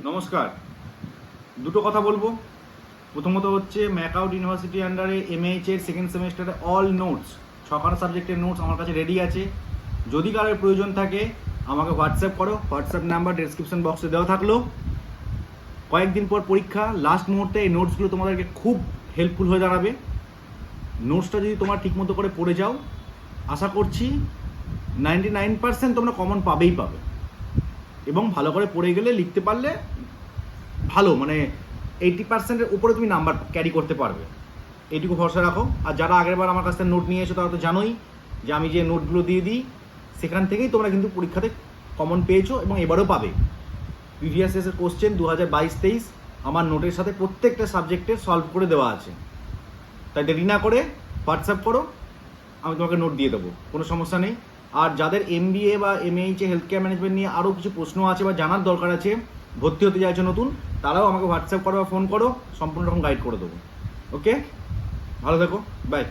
নমস্কার। দুটো কথা বলবো। প্রথমত হচ্ছে ম্যাকআউট ইউনিভার্সিটি আন্ডারে এমএইচ এর সেকেন্ড সেমেস্টারে অল নোটস, ছখানা সাবজেক্টের নোটস আমার কাছে রেডি আছে। যদি কারোর প্রয়োজন থাকে আমাকে হোয়াটসঅ্যাপ করো, হোয়াটসঅ্যাপ নাম্বার ডেসক্রিপশন বক্সে দেওয়া থাকলো। কয়েকদিন পর পরীক্ষা, লাস্ট মুহূর্তে এই নোটসগুলো তোমাদেরকে খুব হেল্পফুল হয়ে দাঁড়াবে। নোটসটা যদি তোমরা ঠিকমতো করে পড়ে যাও, আশা করছি 99% তোমরা কমন পাবেই পাবে। এবং ভালো করে পড়ে গেলে লিখতে পারলে ভালো, মানে 80%-এর উপরে তুমি নাম্বার ক্যারি করতে পারবে, এইটুকু ভরসা রাখো। আর যারা আগেরবার আমার কাছ থেকে নোট নিয়ে এসো তারা তো জানোই যে আমি যে নোটগুলো দিয়ে দিই সেখান থেকেই তোমরা কিন্তু পরীক্ষাতে কমন পেয়েছো এবং এবারও পাবে। প্রিভিয়াস ইয়ার্সের কোশ্চেন 2022-23 আমার নোটের সাথে প্রত্যেকটা সাবজেক্টে সলভ করে দেওয়া আছে। তাই দেরি না করে হোয়াটসঅ্যাপ করো, আমি তোমাকে নোট দিয়ে দেবো, কোনো সমস্যা নেই। আর যাদের এমবিএ বা এমএইচে হেলথ কেয়ার ম্যানেজমেন্ট নিয়ে আরও কিছু প্রশ্ন আছে বা জানার দরকার আছে, ভর্তি হতে চাইছো নতুন, তারাও আমাকে হোয়াটসঅ্যাপ করো বা ফোন করো, সম্পূর্ণ রকম গাইড করে দেবো। ওকে, ভালো থেকো, বাই।